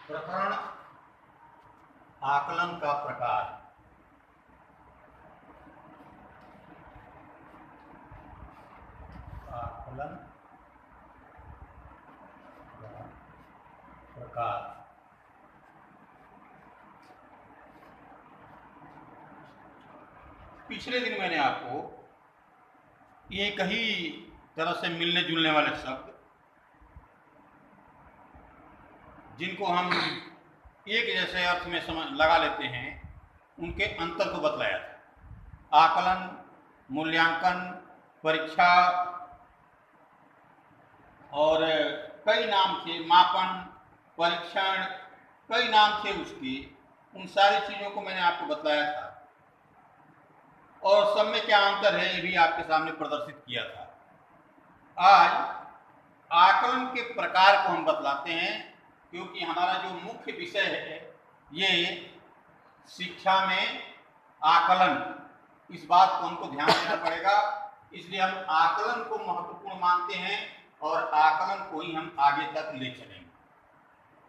प्रकरण आकलन का प्रकार। आकलन का प्रकार। पिछले दिन मैंने आपको एक ही तरह से मिलने जुलने वाले शब्द जिनको हम एक जैसे अर्थ में समझ लगा लेते हैं उनके अंतर को बतलाया था। आकलन, मूल्यांकन, परीक्षा और कई नाम थे, मापन, परीक्षण, कई नाम थे उसके। उन सारी चीज़ों को मैंने आपको बतलाया था और सब में क्या अंतर है ये भी आपके सामने प्रदर्शित किया था। आज आकलन के प्रकार को हम बतलाते हैं क्योंकि हमारा जो मुख्य विषय है ये शिक्षा में आकलन, इस बात को हमको ध्यान देना पड़ेगा। इसलिए हम आकलन को महत्वपूर्ण मानते हैं और आकलन को ही हम आगे तक ले चलेंगे।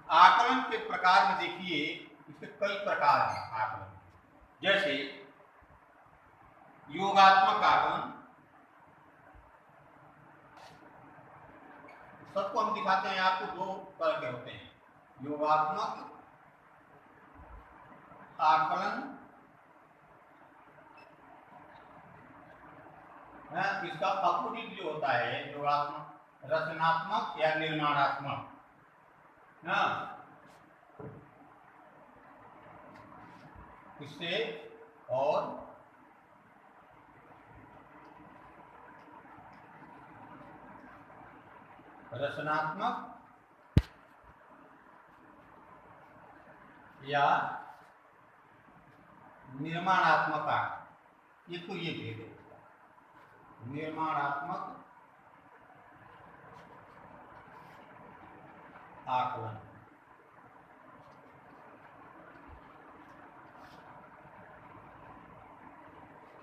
आकलन के प्रकार में देखिए इसके कई प्रकार हैं आकलन, जैसे योगात्मक आकलन। सबको हम दिखाते हैं आपको, दो तरह के होते हैं, योगात्मक आकलन है, इसका अपोजिट जो होता है योगात्मक, रचनात्मक या निर्माणात्मक ना, इससे और रचनात्मक या निर्माणात्मक आकलन। ये तो ये भेद है, निर्माणात्मक आकलन।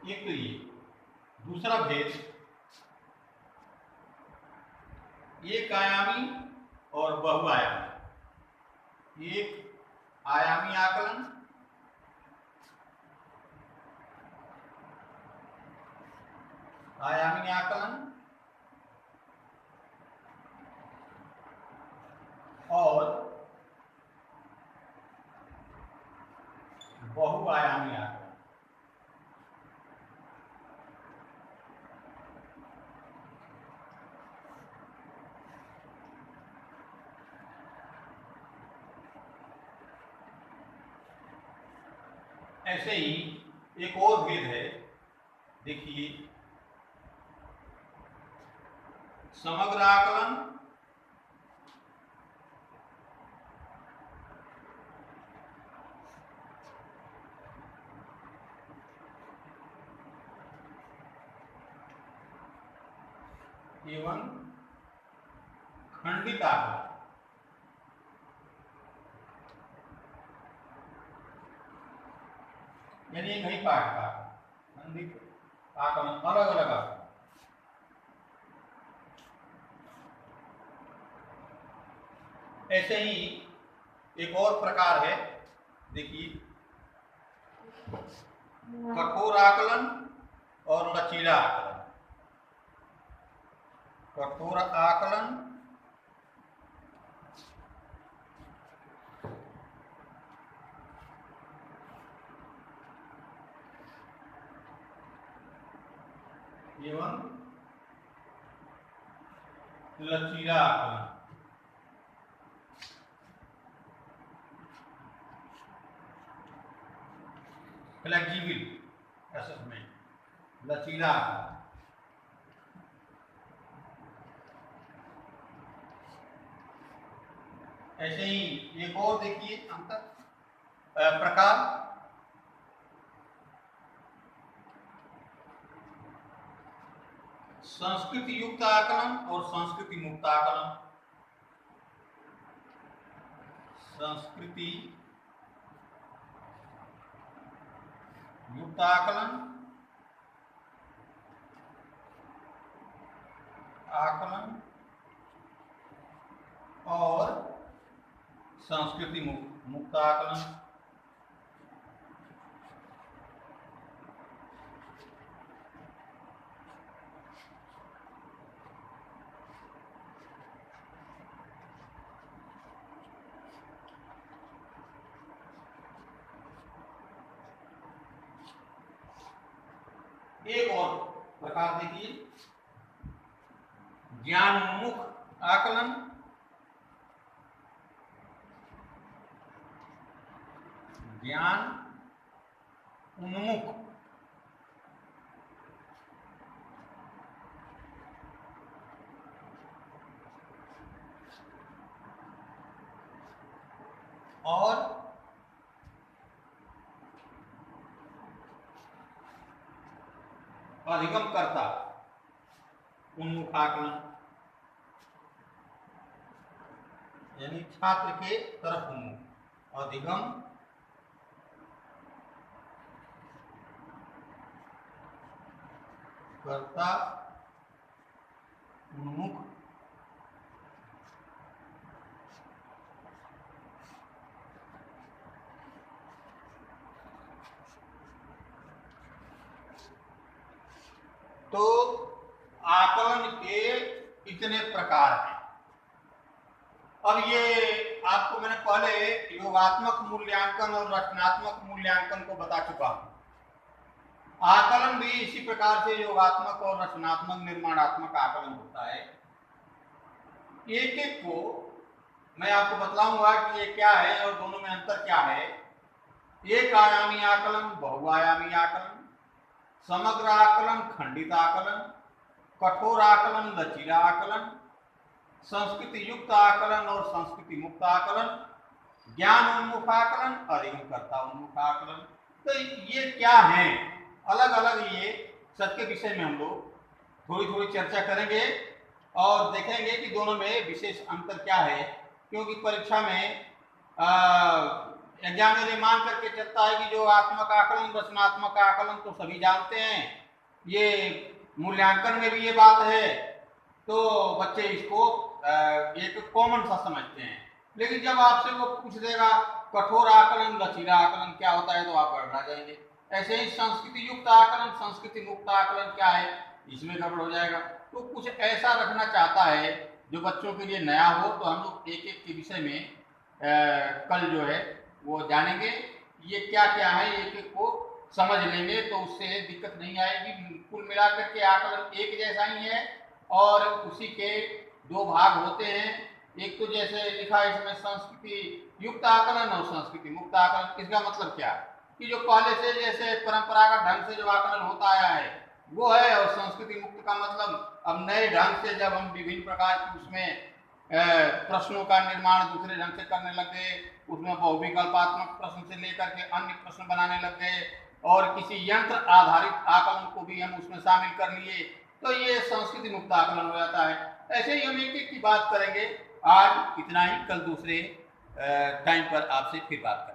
एक तो ये, दूसरा भेद एक आयामी और बहुआयामी। एक आयामी आकलन, आयामी आकलन और बहुआयामी आकलन। ऐसे ही एक और भेद है, देखिए, समग्र आकलन एवं खंडित आकलन। यानी एक ही पाठ का खंडित आकलन, अलग अलग आकलन। ऐसे ही एक और प्रकार है, देखिए, कठोर आकलन और लचीला आकलन। कठोर आकलन एवं लचीला आकलन। फ्लेक्सिबल असेसमेंट, लचीला आकलन। ऐसे ही एक और देखिए अंतर प्रकार, संस्कृति युक्त आकलन और संस्कृति मुक्त आकलन। संस्कृति युक्त आकलन और संस्कृति मुक्त आकलन, एक और प्रकार देखिए ज्ञानोन्मुख आकलन, ज्ञान उन्मुख और अधिगमकर्ता उन्मुख आकलन, यानी छात्र के तरफ उन्मुख, अधिगम कर्ता उन्मुख तो आकलन के इतने प्रकार हैं। अब ये आपको मैंने पहले योगात्मक मूल्यांकन और रचनात्मक मूल्यांकन को बता चुका हूं। आकलन भी इसी प्रकार से योगात्मक और रचनात्मक निर्माणात्मक आकलन होता है। एक एक को मैं आपको बतलाऊंगा कि ये क्या है और दोनों में अंतर क्या है। एक आयामी आकलन, बहुआयामी आकलन, समग्र आकलन, खंडित आकलन, कठोर आकलन, लचीला आकलन, संस्कृति युक्त आकलन और संस्कृति मुक्त आकलन, ज्ञान उन्मुख आकलन, अधिगमकर्ता उन्मुख आकलन। तो ये क्या है, अलग अलग ये सबके विषय में हम लोग थोड़ी थोड़ी चर्चा करेंगे और देखेंगे कि दोनों में विशेष अंतर क्या है। क्योंकि परीक्षा में एग्जाम में मान करके चलता है कि जो आत्मक आकलन, रचनात्मक आकलन तो सभी जानते हैं, ये मूल्यांकन में भी ये बात है, तो बच्चे इसको एक कॉमन सा समझते हैं। लेकिन जब आपसे वो पूछ देगा कठोर आकलन, लचीला आकलन क्या होता है, तो आप गड़बड़ा जाएंगे। ऐसे ही संस्कृति युक्त आकलन, संस्कृति मुक्त आकलन क्या है, इसमें गड़बड़ हो जाएगा। तो कुछ ऐसा रखना चाहता है जो बच्चों के लिए नया हो। तो हम लोग एक एक के विषय में कल जो है वो जानेंगे, ये क्या क्या है, एक एक को समझ लेंगे तो उससे दिक्कत नहीं आएगी। कुल मिलाकर के आकलन एक जैसा ही है और उसी के दो भाग होते हैं। एक तो जैसे लिखा है इसमें संस्कृति युक्त आकलन और संस्कृति मुक्त आकलन। इसका मतलब क्या है कि जो पहले से जैसे परंपरागत ढंग से जो आकलन होता आया है वो है, और संस्कृति मुक्त का मतलब अब नए ढंग से जब हम विभिन्न प्रकार की उसमें प्रश्नों का निर्माण दूसरे ढंग से करने लग गए, उसमें बहुविकल्पात्मक प्रश्न से लेकर के अन्य प्रश्न बनाने लग गए और किसी यंत्र आधारित आकलन को भी हम उसमें शामिल कर लिए, तो ये संस्कृति मुक्त आकलन हो जाता है। ऐसे ही हम एक एक की बात करेंगे। आज इतना ही, कल दूसरे टाइम पर आपसे फिर बात करेंगे।